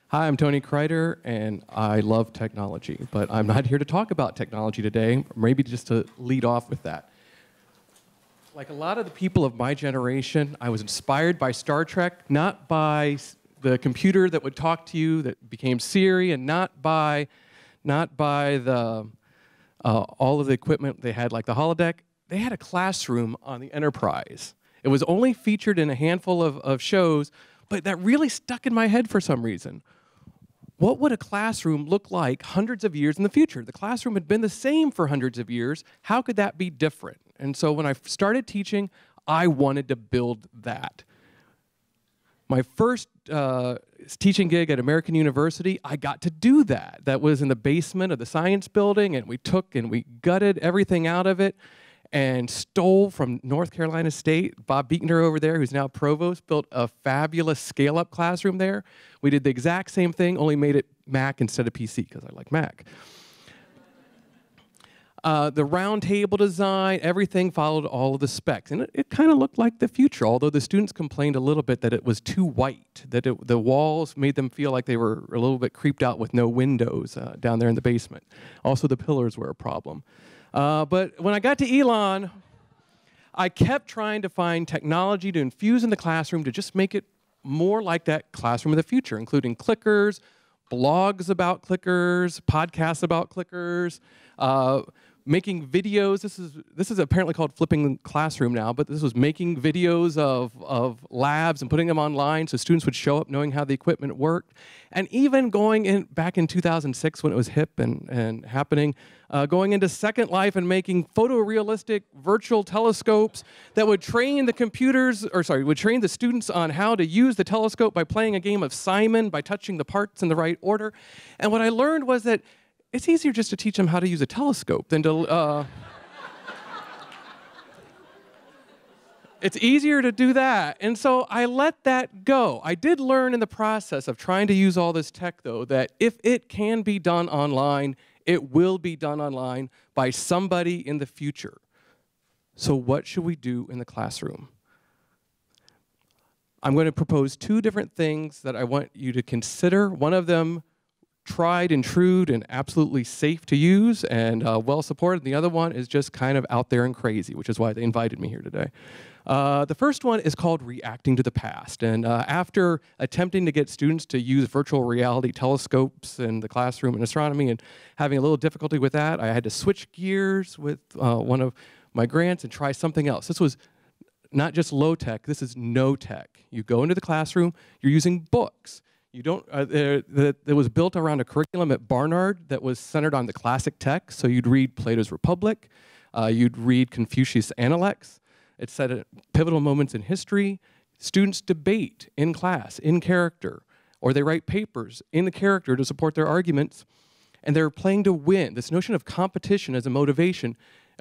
Hi, I'm Tony Crider, and I love technology, but I'm not here to talk about technology today, maybe just to lead off with that. Like a lot of the people of my generation, I was inspired by Star Trek, not by the computer that would talk to you that became Siri, and not by the all of the equipment they had, like the holodeck. They had a classroom on the Enterprise. It was only featured in a handful of shows, but that really stuck in my head for some reason. What would a classroom look like hundreds of years in the future? The classroom had been the same for hundreds of years. How could that be different? And so when I started teaching, I wanted to build that. My first teaching gig at American University, I got to do that. That was in the basement of the science building, and we gutted everything out of it and stole from North Carolina State. Bob Beekner over there, who's now provost, built a fabulous scale-up classroom there. We did the exact same thing, only made it Mac instead of PC, because I like Mac. The round table design, everything followed all of the specs. And it kind of looked like the future, although the students complained a little bit that it was too white, that the walls made them feel like they were a little bit creeped out with no windows down there in the basement. Also, the pillars were a problem. But when I got to Elon, I kept trying to find technology to infuse in the classroom to just make it more like that classroom of the future, including clickers, blogs about clickers, podcasts about clickers, making videos. This is apparently called flipping the classroom now, but this was making videos of labs and putting them online so students would show up knowing how the equipment worked. And even going in back in 2006 when it was hip and happening, going into Second Life and making photorealistic virtual telescopes that would train would train the students on how to use the telescope by playing a game of Simon, by touching the parts in the right order. And what I learned was that it's easier just to teach them how to use a telescope than to... It's easier to do that. And so I let that go. I did learn in the process of trying to use all this tech, though, that if it can be done online, it will be done online by somebody in the future. So what should we do in the classroom? I'm going to propose two different things that I want you to consider. One of them, tried and true and absolutely safe to use and well supported. The other one is just kind of out there and crazy, which is why they invited me here today. The first one is called reacting to the past. And after attempting to get students to use virtual reality telescopes in the classroom in astronomy and having a little difficulty with that, I had to switch gears with one of my grants and try something else. This was not just low tech, this is no tech. You go into the classroom, you're using books. You don't, it was built around a curriculum at Barnard that was centered on the classic text. So you'd read Plato's Republic, you'd read Confucius' Analects. It's set at pivotal moments in history. Students debate in class, in character, or they write papers in the character to support their arguments. And they're playing to win. This notion of competition as a motivation,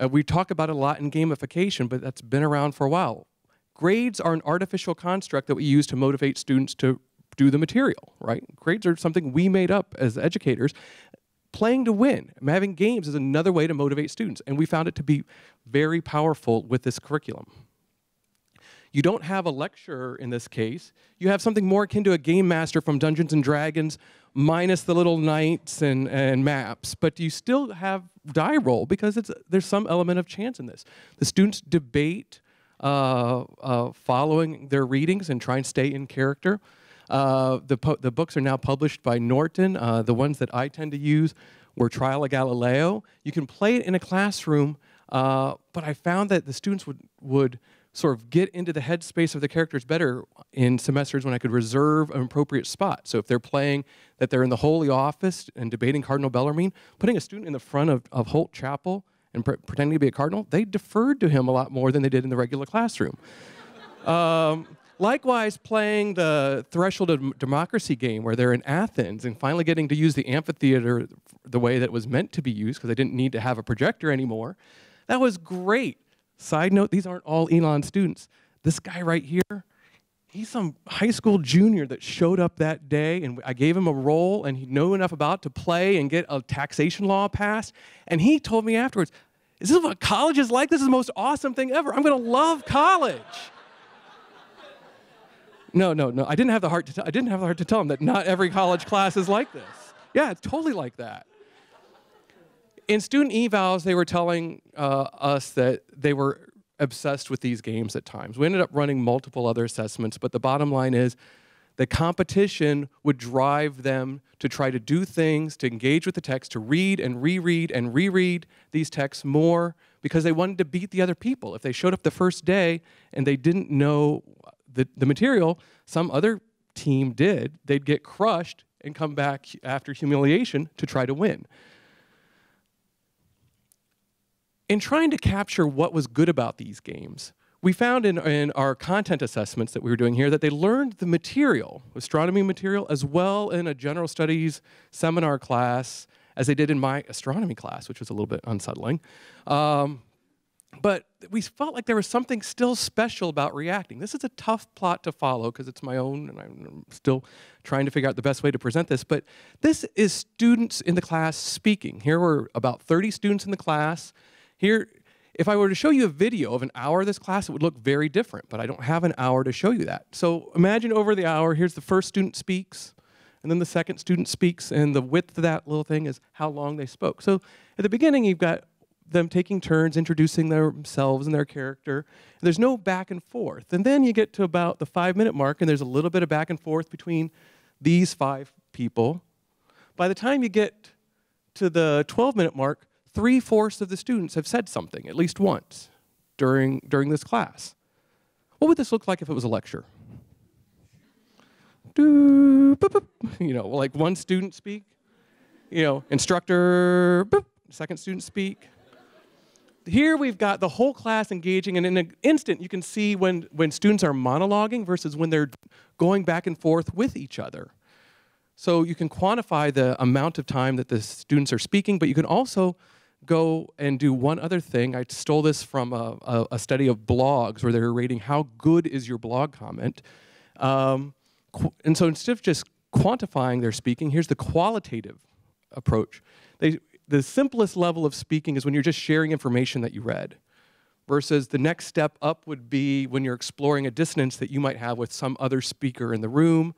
we talk about it a lot in gamification, but that's been around for a while. Grades are an artificial construct that we use to motivate students to do the material, right? Grades are something we made up as educators. Playing to win, having games is another way to motivate students, and we found it to be very powerful with this curriculum. You don't have a lecturer in this case. You have something more akin to a game master from Dungeons and Dragons, minus the little knights and maps, but you still have die roll because there's some element of chance in this. The students debate following their readings and try and stay in character. The books are now published by Norton. The ones that I tend to use were Trial of Galileo. You can play it in a classroom, but I found that the students would sort of get into the headspace of the characters better in semesters when I could reserve an appropriate spot. So if they're playing that they're in the Holy Office and debating Cardinal Bellarmine, putting a student in the front of Holt Chapel and pretending to be a cardinal, they deferred to him a lot more than they did in the regular classroom. Likewise, playing the Threshold of Democracy game where they're in Athens and finally getting to use the amphitheater the way that it was meant to be used because they didn't need to have a projector anymore. That was great. Side note, these aren't all Elon students. This guy right here, he's some high school junior that showed up that day, and I gave him a role, and he knew enough about to play and get a taxation law passed. And he told me afterwards, "Is this what college is like? This is the most awesome thing ever. I'm going to love college." No. I didn't have the heart to tell them that not every college class is like this. Yeah, it's totally like that. In student evals, they were telling us that they were obsessed with these games at times. We ended up running multiple other assessments, but the bottom line is the competition would drive them to try to do things, to engage with the text, to read and reread these texts more because they wanted to beat the other people. If they showed up the first day and they didn't know the material, some other team did, they'd get crushed and come back after humiliation to try to win. In trying to capture what was good about these games, we found in our content assessments that we were doing here that they learned the material, astronomy material, as well in a general studies seminar class as they did in my astronomy class, which was a little bit unsettling. But we felt like there was something still special about reacting. This is a tough plot to follow because it's my own and I'm still trying to figure out the best way to present this. But this is students in the class speaking. Here were about 30 students in the class. Here, if I were to show you a video of an hour of this class, it would look very different, but I don't have an hour to show you that. So imagine over the hour, here's the first student speaks, and then the second student speaks, and the width of that little thing is how long they spoke. So at the beginning, you've got them taking turns, introducing themselves and their character. And there's no back and forth. And then you get to about the 5-minute mark, and there's a little bit of back and forth between these 5 people. By the time you get to the 12-minute mark, 3/4 of the students have said something at least once during this class. What would this look like if it was a lecture? You know, like one student speak, instructor, second student speak. Here we've got the whole class engaging, and in an instant you can see when students are monologuing versus when they're going back and forth with each other. So you can quantify the amount of time that the students are speaking, but you can also go and do one other thing. I stole this from a study of blogs where they were rating how good is your blog comment. And so instead of just quantifying their speaking, here's the qualitative approach. The simplest level of speaking is when you're just sharing information that you read, versus the next step up would be when you're exploring a dissonance that you might have with some other speaker in the room.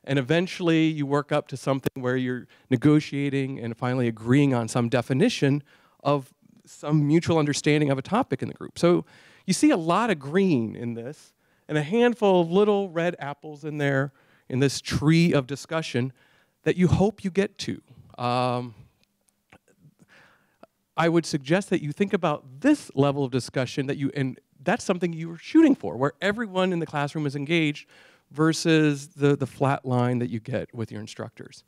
And eventually you work up to something where you're negotiating and finally agreeing on some definition of some mutual understanding of a topic in the group. So you see a lot of green in this and a handful of little red apples in there in this tree of discussion that you hope you get to. I would suggest that you think about this level of discussion and that's something you were shooting for, where everyone in the classroom is engaged versus the flat line that you get with your instructors.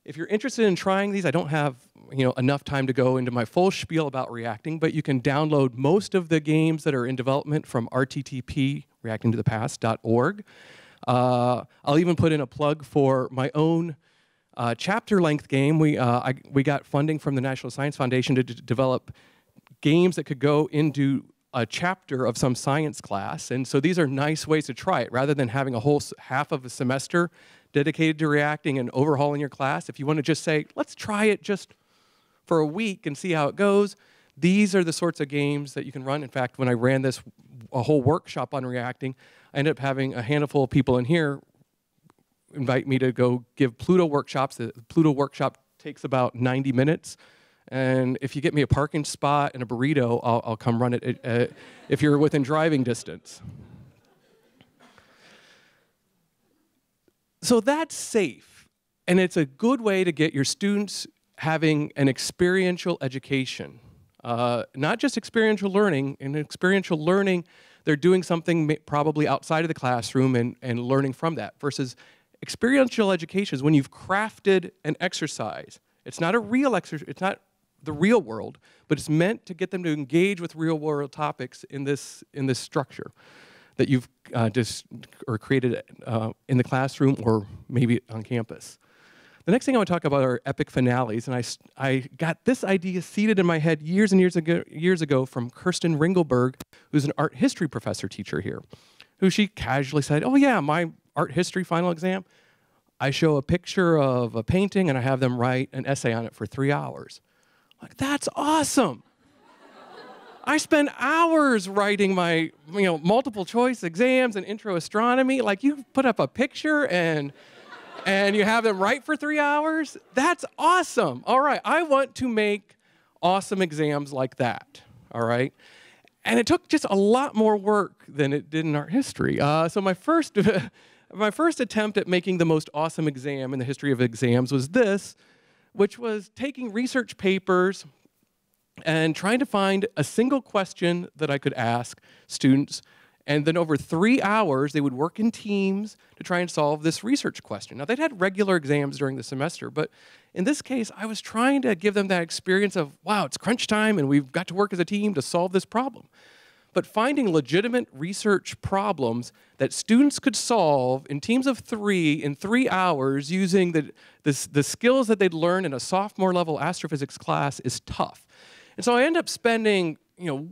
If you're interested in trying these, I don't have enough time to go into my full spiel about reacting, but you can download most of the games that are in development from RTTP, reactingtothepast.org. I'll even put in a plug for my own chapter-length game. We got funding from the National Science Foundation to develop games that could go into a chapter of some science class. And so these are nice ways to try it. Rather than having a whole half of a semester dedicated to reacting and overhauling your class, if you want to just say, let's try it just for a week and see how it goes, these are the sorts of games that you can run. In fact, when I ran a whole workshop on reacting, I ended up having a handful of people in here invite me to go give Pluto workshops. The Pluto workshop takes about 90 minutes. And if you get me a parking spot and a burrito, I'll come run it if you're within driving distance. So that's safe, and it's a good way to get your students having an experiential education. Not just experiential learning. In experiential learning, they're doing something probably outside of the classroom and learning from that, versus experiential education is when you've crafted an exercise. It's not a real exercise, it's not the real world, but it's meant to get them to engage with real world topics in this structure that you've created in the classroom or maybe on campus. The next thing I want to talk about are epic finales, and I got this idea seeded in my head years and years ago from Kirsten Ringelberg, who's an art history professor teacher here, who she casually said, oh yeah, my art history final exam, I show a picture of a painting and I have them write an essay on it for 3 hours. Like, that's awesome. I spend hours writing my multiple choice exams and intro astronomy. Like, you put up a picture and you have them write for 3 hours? That's awesome. All right, I want to make awesome exams like that, all right? And it took just a lot more work than it did in art history. So my first attempt at making the most awesome exam in the history of exams was this, which was taking research papers and trying to find a single question that I could ask students. And then over 3 hours, they would work in teams to try and solve this research question. Now, they'd had regular exams during the semester, but in this case, I was trying to give them that experience of, wow, it's crunch time, and we've got to work as a team to solve this problem. But finding legitimate research problems that students could solve in teams of 3 in 3 hours using the skills that they'd learned in a sophomore level astrophysics class is tough. And so I end up spending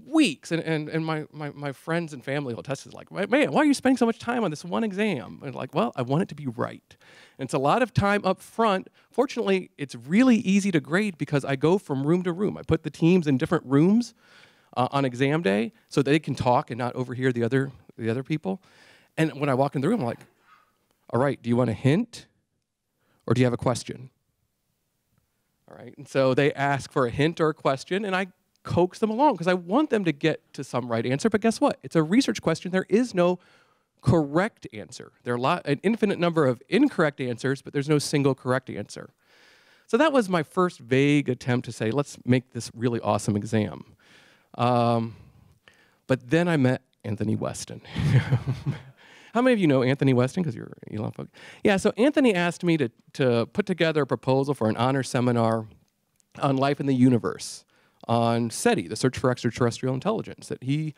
weeks, and my friends and family will test it, like, man, why are you spending so much time on this one exam? And like, well, I want it to be right. And it's a lot of time up front. Fortunately, it's really easy to grade because I go from room to room. I put the teams in different rooms on exam day so they can talk and not overhear the other people. And when I walk in the room, I'm like, all right, do you want a hint or do you have a question? All right, and so they ask for a hint or a question, and I coax them along because I want them to get to some right answer. But guess what? It's a research question. There is no correct answer. There are an infinite number of incorrect answers, but there's no single correct answer. So that was my first vague attempt to say, let's make this really awesome exam. But then I met Anthony Weston. How many of you know Anthony Weston, because you're Elon folks? Yeah, so Anthony asked me to put together a proposal for an honor seminar on life in the universe, on SETI, the Search for Extraterrestrial Intelligence. That he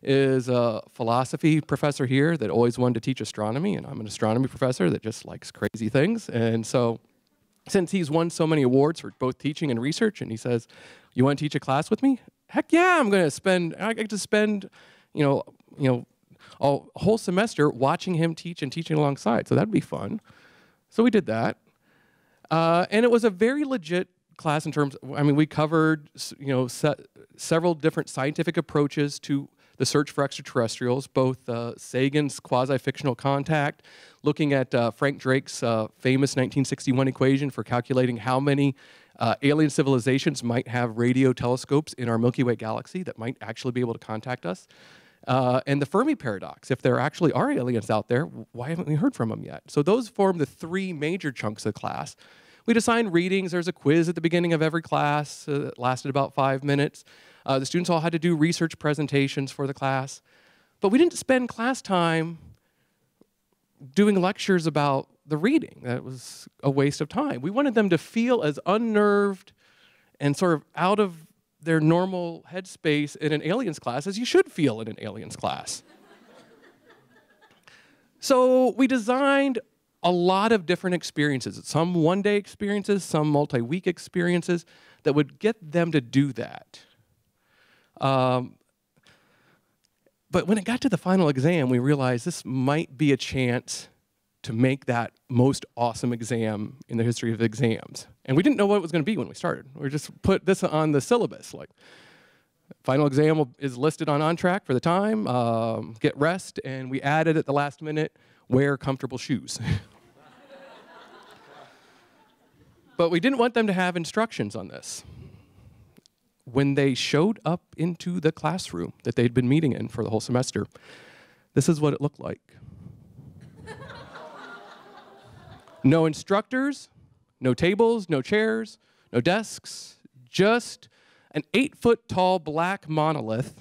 is a philosophy professor here that always wanted to teach astronomy, and I'm an astronomy professor that just likes crazy things. And so since he's won so many awards for both teaching and research, and he says, you want to teach a class with me? Heck yeah, I get to spend, a whole semester watching him teach and teaching alongside. So that'd be fun. So we did that. And it was a very legit class in terms, we covered, several different scientific approaches to the search for extraterrestrials, both Sagan's quasi-fictional contact, looking at Frank Drake's famous 1961 equation for calculating how many alien civilizations might have radio telescopes in our Milky Way galaxy that might actually be able to contact us. And the Fermi paradox. If there actually are aliens out there, why haven't we heard from them yet? So those form the 3 major chunks of the class. We'd assign readings. There's a quiz at the beginning of every class that lasted about 5 minutes. The students all had to do research presentations for the class. But we didn't spend class time doing lectures about the reading. That was a waste of time. We wanted them to feel as unnerved and sort of out of their normal headspace in an aliens class as you should feel in an aliens class. So we designed a lot of different experiences, some one-day experiences, some multi-week experiences that would get them to do that. But when it got to the final exam, we realized this might be a chance to make that most awesome exam in the history of exams. And we didn't know what it was going to be when we started. We just put this on the syllabus, like, final exam is listed on track for the time, get rest, and we added at the last minute, wear comfortable shoes. But we didn't want them to have instructions on this. When they showed up into the classroom that they'd been meeting in for the whole semester, this is what it looked like. No instructors, no tables, no chairs, no desks, just an 8-foot-tall black monolith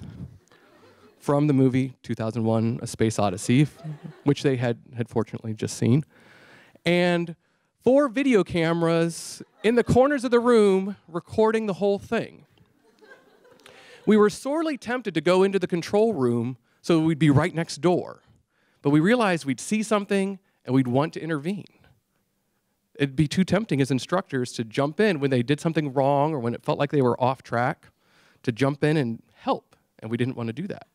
from the movie 2001: A Space Odyssey, which they had fortunately just seen, and 4 video cameras in the corners of the room recording the whole thing. We were sorely tempted to go into the control room so we'd be right next door, but we realized we'd see something and we'd want to intervene. It'd be too tempting as instructors to jump in when they did something wrong or when it felt like they were off track, to jump in and help, and we didn't want to do that.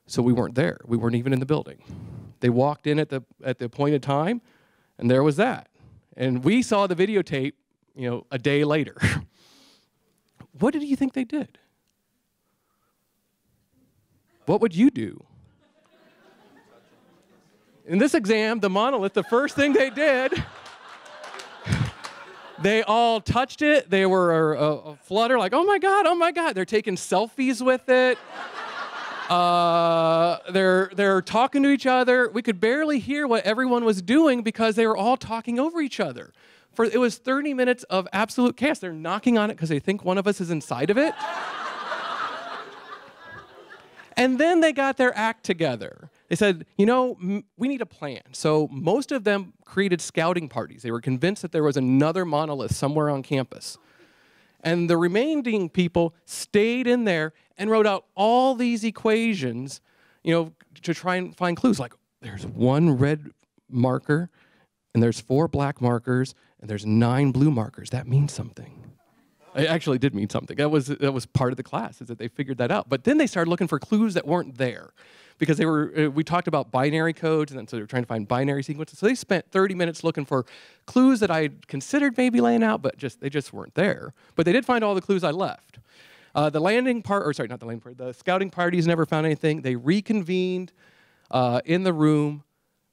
So we weren't there. We weren't even in the building. They walked in at the appointed time, and there was that. And we saw the videotape, a day later. What did you think they did? What would you do? In this exam, the monolith, the first thing they did, they all touched it. They were a flutter, like, oh my God, oh my God. They're taking selfies with it. They're talking to each other. We could barely hear what everyone was doing because they were all talking over each other. It was 30 minutes of absolute chaos. They're knocking on it because they think one of us is inside of it. And then they got their act together. They said, you know, we need a plan. So most of them created scouting parties. They were convinced that there was another monolith somewhere on campus. And the remaining people stayed in there and wrote out all these equations, you know, to try and find clues. Like, there's one red marker, and there's 4 black markers, and there's 9 blue markers. That means something. It actually did mean something. That was part of the class, is that they figured that out. But then they started looking for clues that weren't there, because we talked about binary codes, and then so they were trying to find binary sequences. So they spent 30 minutes looking for clues that I had considered maybe laying out, but they just weren't there. But they did find all the clues I left. The scouting parties never found anything. They reconvened in the room,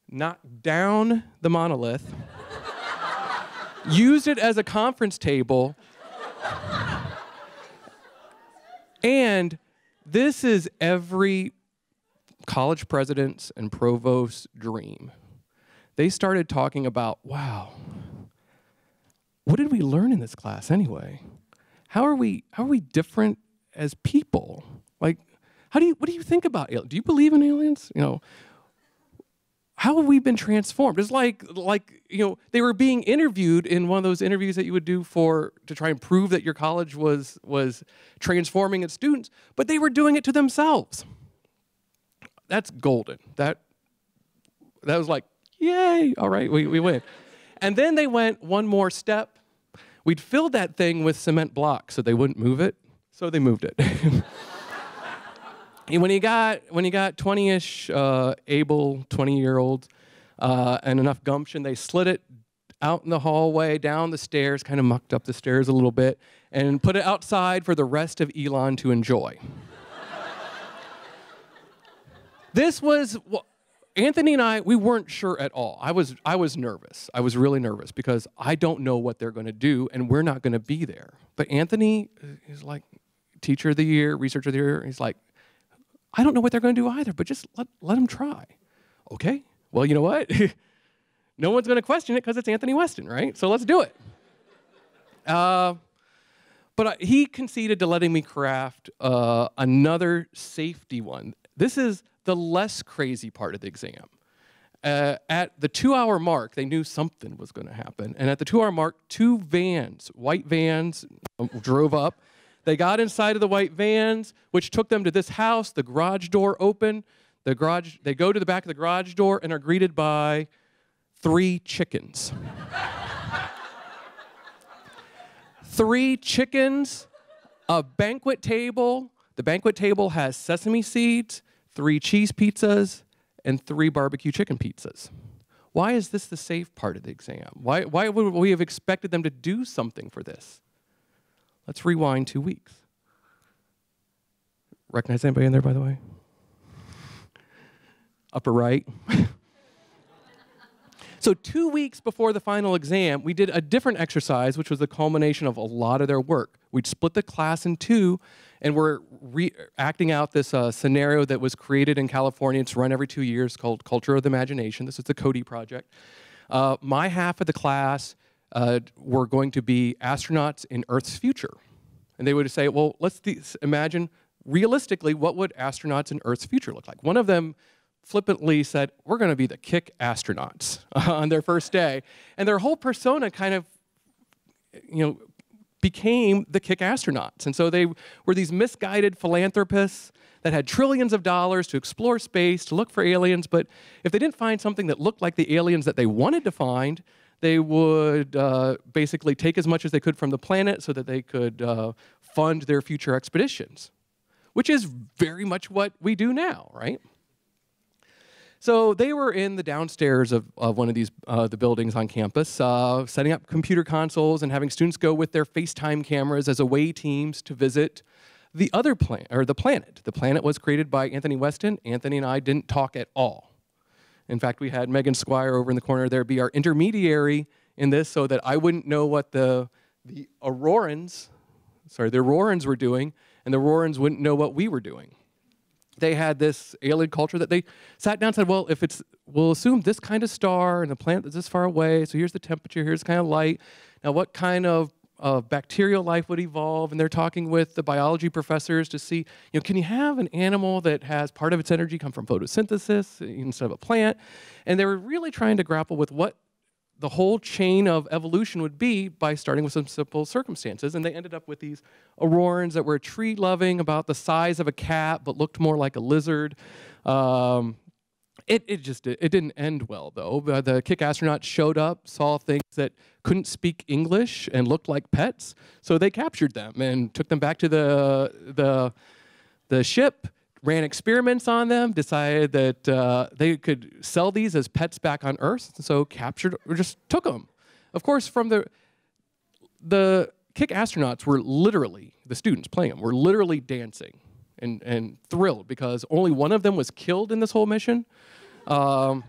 knocked down the monolith, used it as a conference table, and this is every college president's and provost's dream. They started talking about, wow, what did we learn in this class anyway? How are we different as people? Like, what do you think about aliens? Do you believe in aliens? You know, how have we been transformed? It's like you know, they were being interviewed in one of those interviews that you would do to try and prove that your college was transforming its students, but they were doing it to themselves. That's golden. That was like, yay, all right, we win. And then they went one more step. We'd filled that thing with cement blocks so they wouldn't move it, so they moved it. And when you got 20-ish able 20-year-olds and enough gumption, they slid it out in the hallway, down the stairs, kind of mucked up the stairs a little bit, and put it outside for the rest of Elon to enjoy. This was, Anthony and I, we weren't sure at all. I was nervous. I was really nervous because I don't know what they're going to do, and we're not going to be there. But Anthony is like teacher of the year, researcher of the year. He's like, I don't know what they're going to do either, but just let them try. Okay, well, you know what? No one's going to question it because it's Anthony Weston, right? So let's do it. But he conceded to letting me craft another safety one. This is the less crazy part of the exam. At the 2-hour mark, they knew something was going to happen. And at the 2-hour mark, 2 vans, white vans, drove up. They got inside of the white vans, which took them to this house. The garage door opened. They go to the back of the garage door and are greeted by 3 chickens. 3 chickens, a banquet table. The banquet table has sesame seeds, 3 cheese pizzas, and 3 barbecue chicken pizzas. Why is this the safe part of the exam? Why would we have expected them to do something for this? Let's rewind 2 weeks. Recognize anybody in there, by the way? Upper right. So 2 weeks before the final exam, we did a different exercise, which was the culmination of a lot of their work. We'd split the class in 2, and we're acting out this scenario that was created in California. It's run every 2 years, called Culture of the Imagination. This is the Cody project. My half of the class were going to be astronauts in Earth's future. And they would say, well, let's imagine realistically what would astronauts in Earth's future look like. One of them flippantly said, we're going to be the kick astronauts on their first day. And their whole persona kind of, you know, became the kick astronauts. And so they were these misguided philanthropists that had trillions of dollars to explore space, to look for aliens, but if they didn't find something that looked like the aliens that they wanted to find, they would basically take as much as they could from the planet so that they could fund their future expeditions, which is very much what we do now, right? So they were in the downstairs of one of these the buildings on campus, setting up computer consoles and having students go with their FaceTime cameras as away teams to visit the other planet, or the planet. The planet was created by Anthony Weston. Anthony and I didn't talk at all. In fact, we had Megan Squire over in the corner there be our intermediary in this so that I wouldn't know what the Aurorans were doing, and the Aurorans wouldn't know what we were doing. They had this alien culture that they sat down and said, well, we'll assume this kind of star and the planet that's this far away, so here's the temperature, here's kind of light. Now what kind of bacterial life would evolve? And they're talking with the biology professors to see, can you have an animal that has part of its energy come from photosynthesis instead of a plant? And they were really trying to grapple with what the whole chain of evolution would be by starting with some simple circumstances. And they ended up with these Aurorans that were tree-loving, about the size of a cat, but looked more like a lizard. It didn't end well, though. The Kick astronauts showed up, saw things that couldn't speak English and looked like pets, so they captured them and took them back to the ship, ran experiments on them, decided that they could sell these as pets back on Earth, so captured or just took them. Of course, from the Kick astronauts were literally, the students playing them, were literally dancing and thrilled because only one of them was killed in this whole mission. The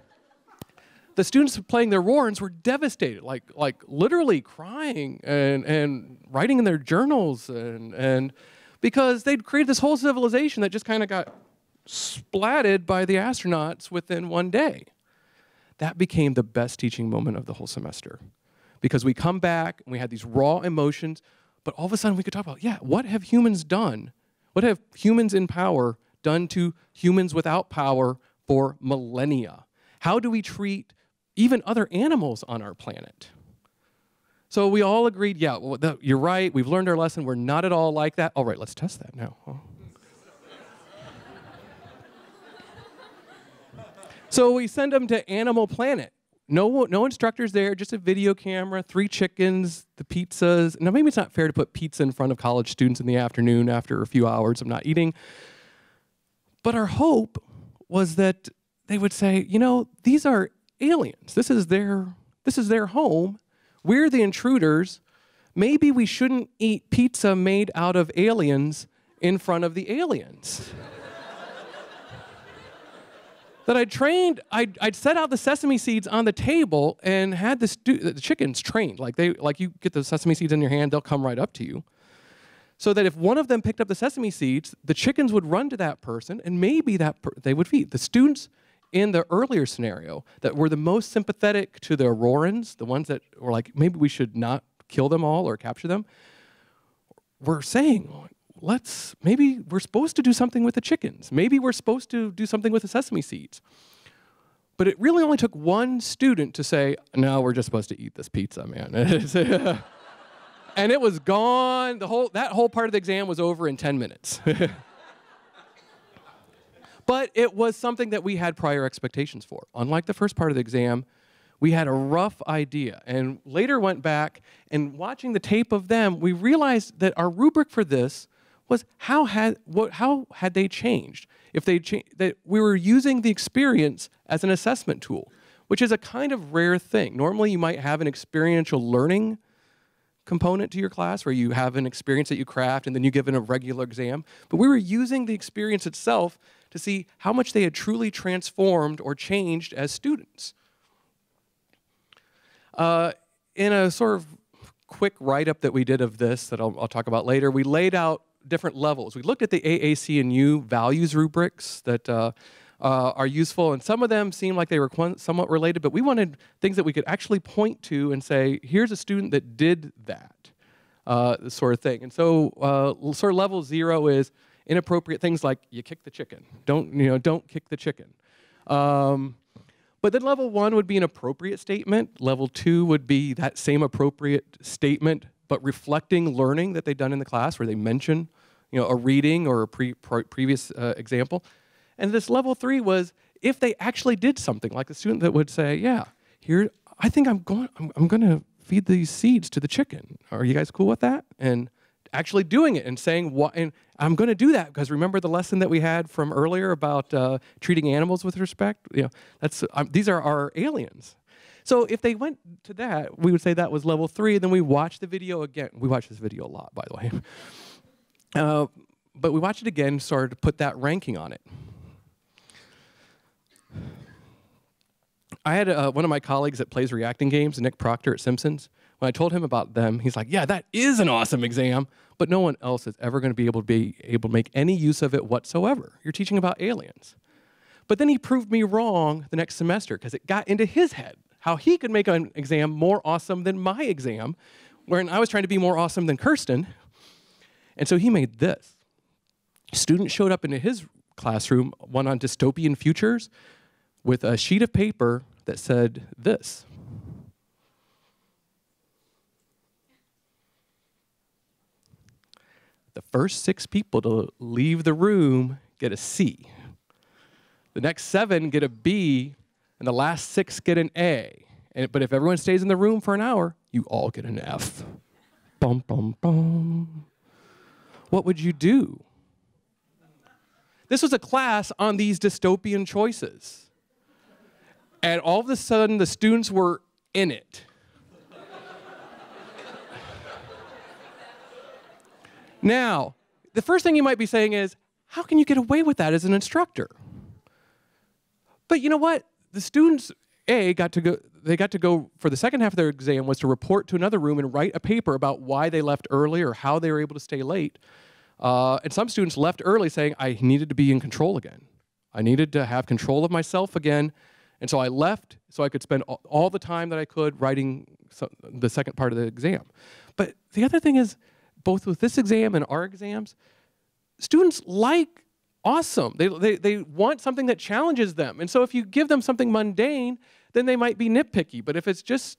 students playing their Aurorans were devastated, like literally crying and writing in their journals and because they'd created this whole civilization that just kind of got splatted by the astronauts within one day. That became the best teaching moment of the whole semester because we come back and we had these raw emotions, but all of a sudden we could talk about, what have humans done? What have humans in power done to humans without power for millennia? How do we treat even other animals on our planet? So we all agreed, you're right, we've learned our lesson, we're not at all like that. All right, let's test that now. So we send them to Animal Planet. No instructors there, just a video camera, 3 chickens, the pizzas. Now maybe it's not fair to put pizza in front of college students in the afternoon after a few hours of not eating. But our hope was that they would say, these are aliens. This is their home. We're the intruders. Maybe we shouldn't eat pizza made out of aliens in front of the aliens. That I'd set out the sesame seeds on the table and had the chickens trained. Like you get the sesame seeds in your hand, they'll come right up to you. So that if one of them picked up the sesame seeds, the chickens would run to that person and maybe they would feed. The students in the earlier scenario that were the most sympathetic to the Aurorans, the ones that were like, maybe we should not kill them all or capture them, were saying, maybe we're supposed to do something with the chickens. Maybe we're supposed to do something with the sesame seeds. But it really only took one student to say, no, we're just supposed to eat this pizza, man. And it was gone. That whole part of the exam was over in 10 minutes. But it was something that we had prior expectations for. Unlike the first part of the exam, we had a rough idea. And later went back, and watching the tape of them, we realized that our rubric for this was how had they changed? That we were using the experience as an assessment tool, which is a kind of rare thing. Normally you might have an experiential learning component to your class where you have an experience that you craft and then you give in a regular exam. But we were using the experience itself to see how much they had truly transformed or changed as students. In a sort of quick write-up that we did of this that I'll talk about later, we laid out different levels. We looked at the AAC and U values rubrics that are useful, and some of them seemed like they were somewhat related, but we wanted things that we could actually point to and say, here's a student that did that sort of thing. And so sort of level 0 is inappropriate things like you kick the chicken. Don't kick the chicken. But then level 1 would be an appropriate statement. Level 2 would be that same appropriate statement, but reflecting learning that they've done in the class where they mention a reading or a previous example. And this level 3 was if they actually did something, like the student that would say, I think I'm going to feed these seeds to the chicken. Are you guys cool with that? And actually doing it and saying, and I'm going to do that because remember the lesson that we had from earlier about treating animals with respect? These are our aliens. So if they went to that, we would say that was level 3, and then we watched the video again. We watched this video a lot, by the way. but we watched it again, started to put that ranking on it. I had one of my colleagues that plays reacting games, Nick Proctor at Simpsons. When I told him about them, he's like, yeah, that is an awesome exam, but no one else is ever going to be able to make any use of it whatsoever. You're teaching about aliens. But then he proved me wrong the next semester because it got into his head how he could make an exam more awesome than my exam, when I was trying to be more awesome than Kirsten. And so he made this. Students showed up into his classroom, one on dystopian futures, with a sheet of paper that said this. The first 6 people to leave the room get a C. The next 7 get a B, and the last 6 get an A. But if everyone stays in the room for an hour, you all get an F. Bum, bum, bum. What would you do? This was a class on these dystopian choices. And all of a sudden, the students were in it. Now, the first thing you might be saying is, how can you get away with that as an instructor? But you know what? The students, they got to go for the second half of their exam was to report to another room and write a paper about why they left early or how they were able to stay late. And some students left early saying, I needed to be in control again. I needed to have control of myself again. And so I left so I could spend all the time that I could writing the second part of the exam. But the other thing is, both with this exam and our exams, students like awesome. They want something that challenges them. And so if you give them something mundane, then they might be nitpicky. But if it's just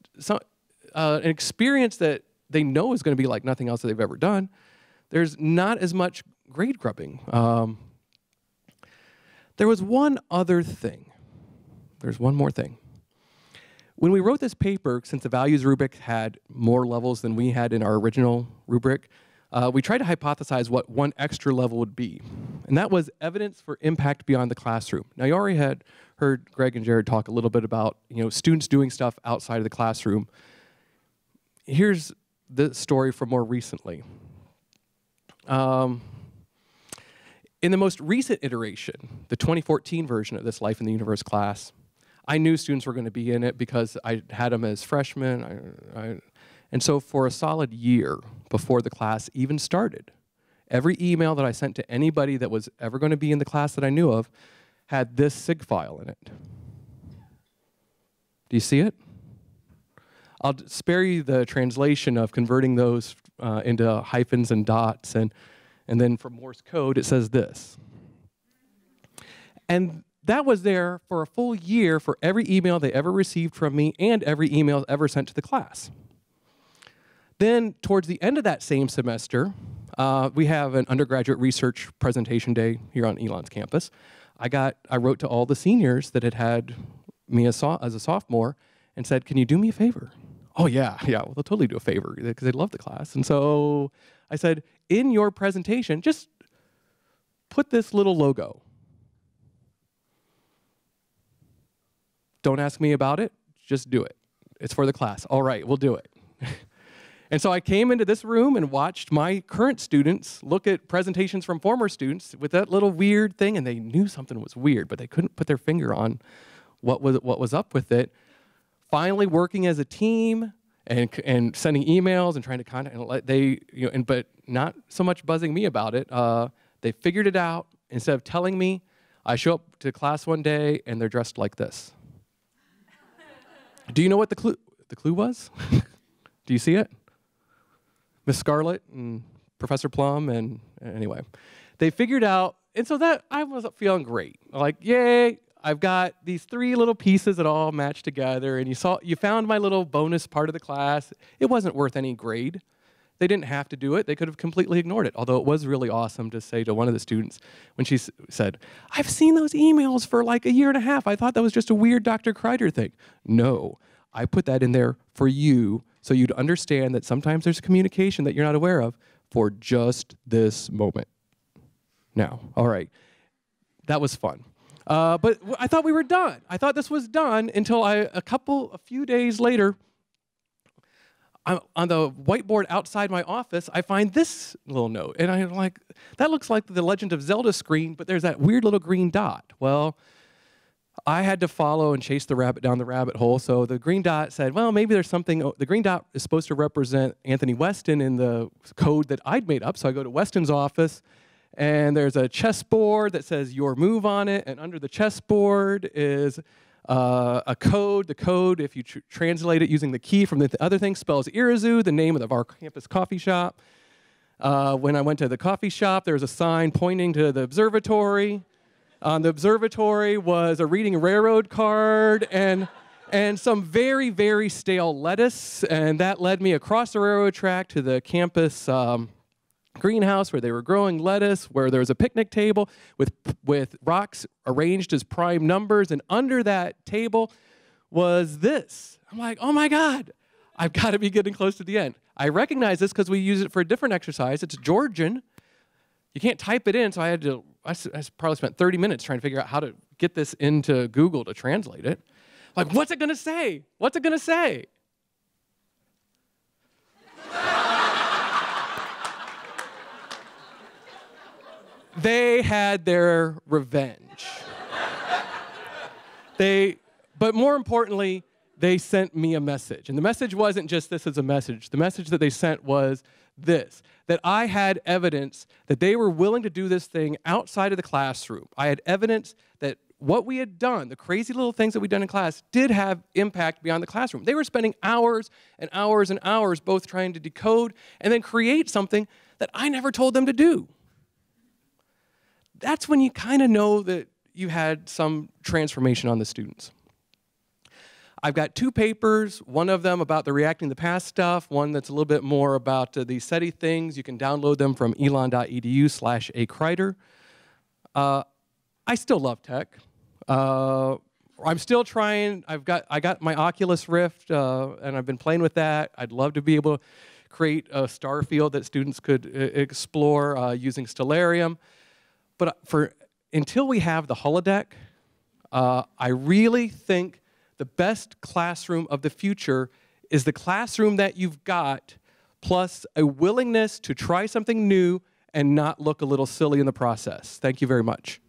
an experience that they know is going to be like nothing else that they've ever done, there's not as much grade grubbing. There was one other thing. There's one more thing. When we wrote this paper, since the values rubric had more levels than we had in our original rubric, we tried to hypothesize what one extra level would be. And that was evidence for impact beyond the classroom. Now, you already had heard Greg and Jared talk a little bit about students doing stuff outside of the classroom. Here's the story from more recently. In the most recent iteration, the 2014 version of this Life in the Universe class, I knew students were going to be in it because I had them as freshmen. And so for a solid year before the class even started, every email that I sent to anybody that was ever going to be in the class that I knew of had this SIG file in it. Do you see it? I'll spare you the translation of converting those into hyphens and dots, and then from Morse code, it says this. And that was there for a full year for every email they ever received from me and every email ever sent to the class. Then, towards the end of that same semester, we have an undergraduate research presentation day here on Elon's campus. I wrote to all the seniors that had me as a sophomore and said, can you do me a favor? Oh, yeah, well, they'll totally do a favor because they love the class. And so I said, in your presentation, just put this little logo. Don't ask me about it, just do it. It's for the class. All right, we'll do it. And so I came into this room and watched my current students look at presentations from former students with that little weird thing, and they knew something was weird, but they couldn't put their finger on what was up with it. Finally working as a team and sending emails and trying to contact, but not so much buzzing me about it. They figured it out. Instead of telling me, I show up to class one day and they're dressed like this. Do you know what the clue was? Do you see it? Miss Scarlett and Professor Plum, and anyway. They figured out, and so that I was feeling great. Like, yay, I've got these 3 little pieces that all match together, and you found my little bonus part of the class. It wasn't worth any grade. They didn't have to do it. They could have completely ignored it, although it was really awesome to say to one of the students when she said, I've seen those emails for like a year and a half. I thought that was just a weird Dr. Crider thing. No, I put that in there for you so you'd understand that sometimes there's communication that you're not aware of for just this moment. Now, all right, that was fun. But I thought we were done. I thought this was done until a few days later, on the whiteboard outside my office, I find this little note. And I'm like, that looks like the Legend of Zelda screen, but there's that weird little green dot. Well, I had to follow and chase the rabbit down the rabbit hole. So the green dot said, well, maybe there's something. The green dot is supposed to represent Anthony Weston in the code that I'd made up. So I go to Weston's office, and there's a chessboard that says your move on it. And under the chessboard is a code. The code, if you translate it using the key from the other thing, spells Irazu, the name of our campus coffee shop. When I went to the coffee shop, there was a sign pointing to the observatory. On the observatory was a reading railroad card and some very, very stale lettuce. And that led me across the railroad track to the campus greenhouse where they were growing lettuce, where there was a picnic table with rocks arranged as prime numbers. And under that table was this. I'm like, oh my God, I've got to be getting close to the end. I recognize this because we use it for a different exercise. It's Georgian. You can't type it in, so I probably spent 30 minutes trying to figure out how to get this into Google to translate it. Like, what's it going to say? What's it going to say? They had their revenge. But more importantly, they sent me a message. And the message wasn't just this as a message. The message that they sent was this, that I had evidence that they were willing to do this thing outside of the classroom. I had evidence that what we had done, the crazy little things that we'd done in class, did have impact beyond the classroom. They were spending hours and hours and hours both trying to decode and then create something that I never told them to do. That's when you kind of know that you had some transformation on the students. I've got 2 papers, one of them about the reacting to the past stuff, one that's a little bit more about the SETI things. You can download them from elon.edu/acrider. I still love tech. I'm still trying. I got my Oculus Rift, and I've been playing with that. I'd love to be able to create a star field that students could explore using Stellarium. But until we have the holodeck, I really think the best classroom of the future is the classroom that you've got, plus a willingness to try something new and not look a little silly in the process. Thank you very much.